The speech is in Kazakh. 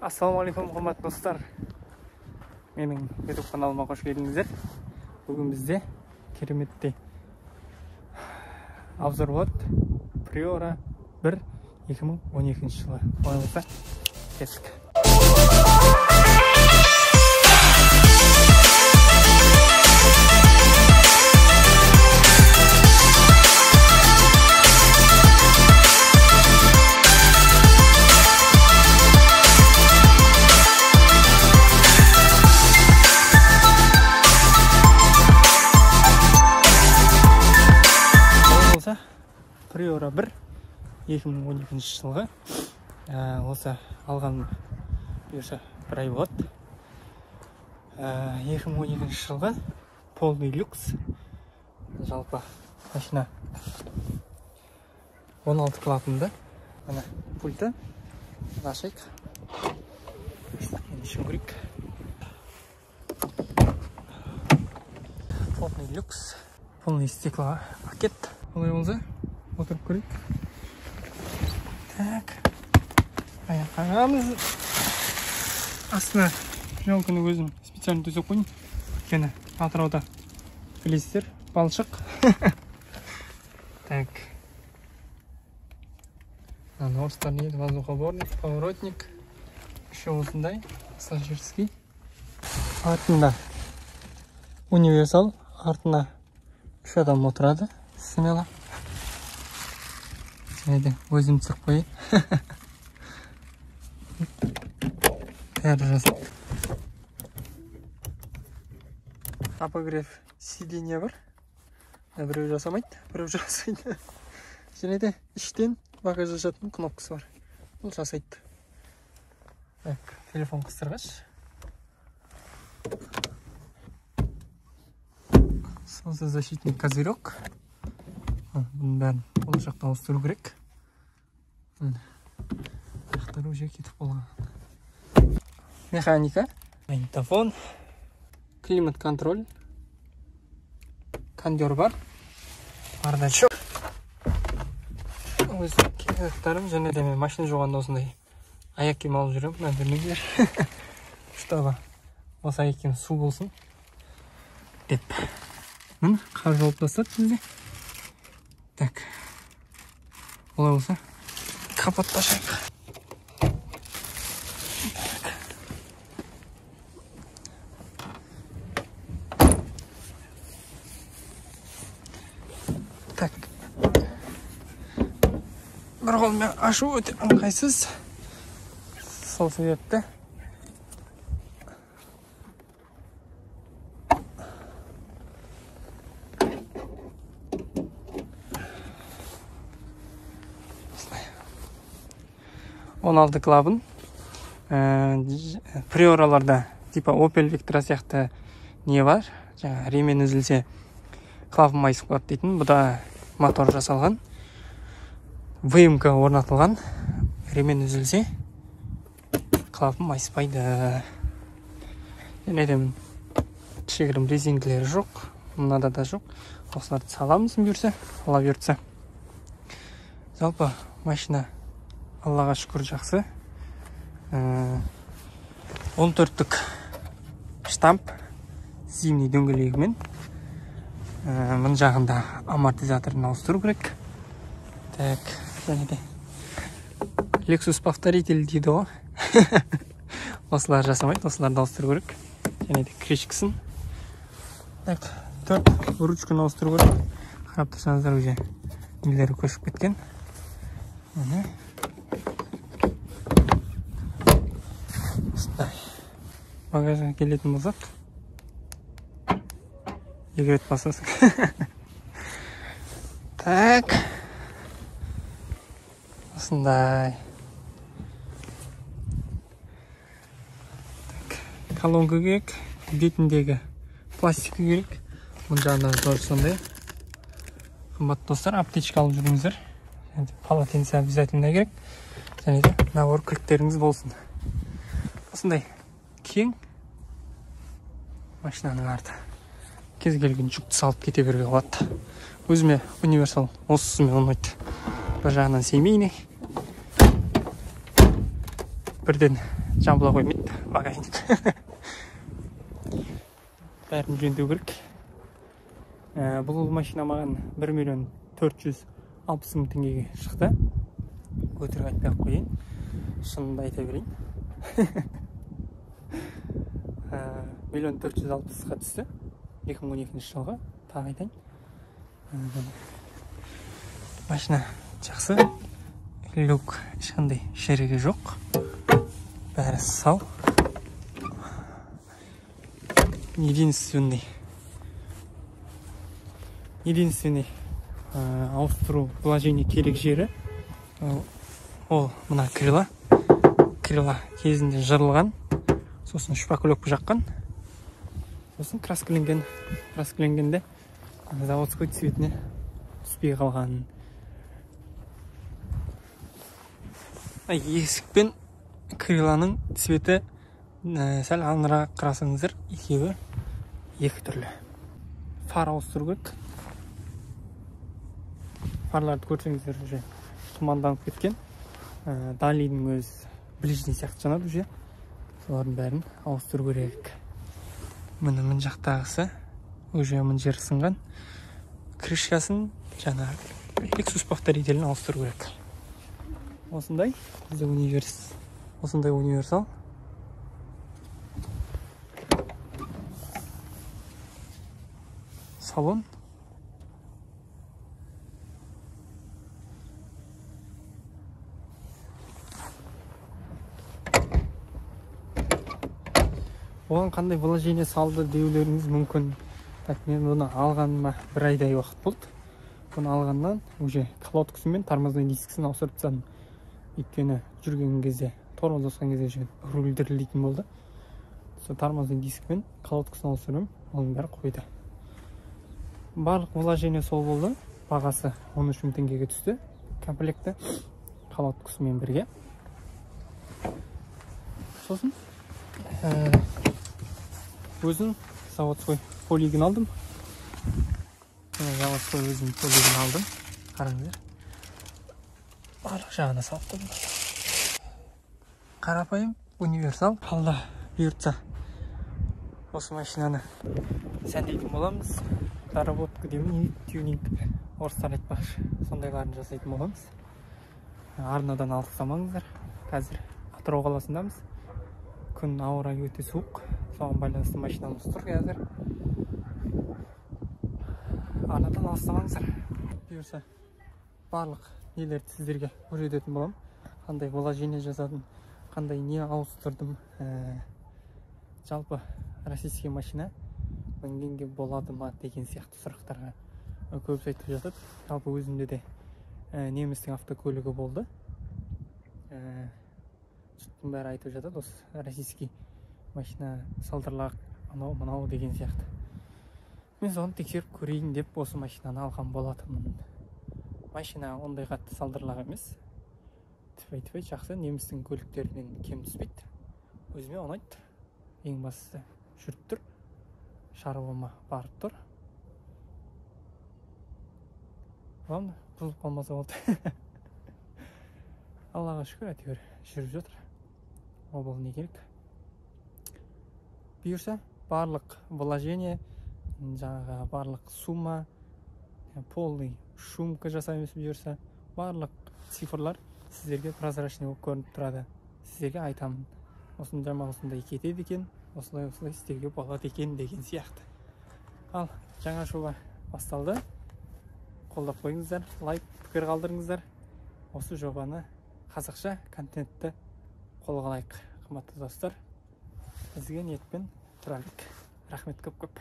Ассалаумағалейкум, қымбатты достар. Менің YouTube каналыма қош келдіңіздер. Бүгін бізде кереметтей обзор болады. Priora 1 2012 жылы. Олай болса, кеттік. Priora 1 2012 жылғы. Осы алған бұйырса бір ай болады. 2012 жылғы полный люкс. Жалпы машина 16 клапанды. Мына пульті. Ашайық. Енді шүңгірек. Полный люкс. Полный стекло пакет. Олай болса отырып көрейік. Так. Аяқағамыз. Астына жолкыны өзім специально төсеп қойын. Өйткені Атырауда білесіздер, балшық. Так. Орыстар не еді? Воздухоборник, поворотник. Еще осындай. Пассажирский. Артында универсал. Артына 3 адам отырады. Смело. Әйді, өзім түсіп қойы. Бәрі жасап. Обогрев сиденье бар. Біреу жасамайды, біреу жасайды. Және де іштен багаж ашатын кнопкасы бар. Бұл жасайды. Так, телефон қыстырғыш. Солнцезащитный козырек. Бұның бәрін болашақта ауыстыру керек. Ақтар уже кетіп болған. Механика. Магнитофон. Климат контроль. Кондер бар. Бардачок. Өз керектарым және де мен машина жуғанда осындай аяқ киім алып жүремін. Мына білмеңдер. Чтобы осы аяқ киім су болсын деп. Қар жауып тастады бізде. Так. Олай болса, капотты ашайық. Так. Бір қолмен ашу өте ыңғайсыз. Сол себепті он алты клапан. Приораларда типа Opel Vectra сияқты не бар. Жаңа ремен үзілсе клапан майысып қалады дейтін. Бұда мотор жасалған. ВМК орнатылған. Ремен үзілсе клапан майыспайды. Және де кішігірім резингілері жоқ. Мынада да жоқ. Осыларды саламыз бұйырса, ала бұйыртса. Жалпы машина Аллаға шүкір жақсы. 14-түк штамп зимний дөңгелегімен. Мұн жағында амортизаторын ауыстыру керек. Так, және де Lexus повторитель дейді ғой. Осылар жасамайды, осыларды ауыстыру керек. Және де крышкасын. Так, 4 ручканы ауыстыру керек. Қарап тұрсаңыздар уже нелері көшіп кеткен. Багажға келетін болсақ, 2 рет басасың. Так. Осындай. Колонка керек, бетіндегі пластик керек. Мұн жағында тоже сондай. Қымбатты достар, аптечка алып жүріңіздер. Полотенце обязательно керек. Және де набор кілттеріңіз болсын. Осындай кең машинаның арты. Кез келген жүкті салып кете беруге болады. Өзіме универсал осысымен ұнайды. Бір жағынан семейный. бірден жабыла қоймайды багажник. Бәрін жөндеу керек. Бұл машина маған 1.460.000 теңгеге шықты. Өтірік айтпай қойын. Шынымды айта берейін. 1.460.000-ға түсті. 2012 жылға тағы айтайын. Машина жақсы. Люк ешқандай шерегі жоқ. Бәрі сау. Единственный ауыстыру положение керек жері ол мына крила кезінде жырылған, сосын шпаклевка жаққан, сосын краскіленгенде заводской цветіне түспей қалған. Есік пен криланың цветі сәл аңырақ қарасаңыздар, екеуі екі түрлі. Фар ауыстыру керек. Фарларды көрсеңіздер уже тұманданып кеткен. Далидің өз ближний сияқты жанады уже. Солардың бәрін ауыстыру керек. Мін жақтағысы уже мін жер сынған. Крышкасын жаңа Lexus повторителін ауыстыру керек. Осындай универсал. Салон. Оған қандай вложение салды деулеріңіз мүмкін. Мен бұны алғаныма 1 айдай уақыт болды. Бұны алғаннан уже колодкасы мен тормозной дискісін ауыстырып тастадым. Өйткені жүрген кезде, тормоз басқан кезде руль дірілдейтін болды. Сол тормозный диск мен колодкасын ауыстырдым, оның бәрі қойды. Барлық вложение сол болды. Бағасы 13.000 теңгеге түсті. Комплекті колодкасымен бірге. Сосын өзін заводской полигін алдым. Қараңыздар. Барлық жағына салып қойдым. Қарапайым универсал. Алда бұйыртса осы машинаны сәндейтін боламыз. Доработка деймін, тюнинг. Орыстар айтпақшы. Сондайларын жасайтын боламыз. Арнадан алыстамаңыздар. Қазір Атырау қаласындамыз. Күн ауа райы өте суық. Соған байланысты машинамыз тұр қазір. Арнадан алыстамаңыздар. Бұйырса барлық нелерді сіздерге көрсететін болам. Қандай вложение жасадым, қандай не ауыстырдым. Жалпы российский машина мінгенге болады ма деген сияқты сұрақтарға көбісі айтып жатады. Жалпы өзімде де немістің автокөлігі болды. Жұрттың бәрі айтып жатады, осы российский машина салдырлақ анау деген сияқты. Мен соны тексеріп көрейін деп осы машинаны алған болатынмын. Машина ондай қатты салдырлақ емес. Тіпай жақсы, немістің көліктерінен кем түспейді. Өзіме ұнайды. Ең бастысы жүріп тұр. Шаруама барып тұр. Ладно, бұзылып қалмаса болды. Аллаға шүкір, әйтеуір жүріп жатыр. Ол не керек. Бұйырса барлық вложение, жаңағы барлық сумма, полный шумка жасаймыз бұйырса, барлық цифрлар сіздерге прозрачный болып көрініп тұрады. Сіздерге айтамын. Осындай кетеді екен, осылай істеуге болады екен деген сияқты. Ал жаңа жоба басталды. Қолдап қойыңыздар, лайк, пікір қалдырыңыздар. Осы жобаны қазақша контентті қолға алайық. Қымбатты достар, бізге ниетпен тұрайық. Рахмет көп.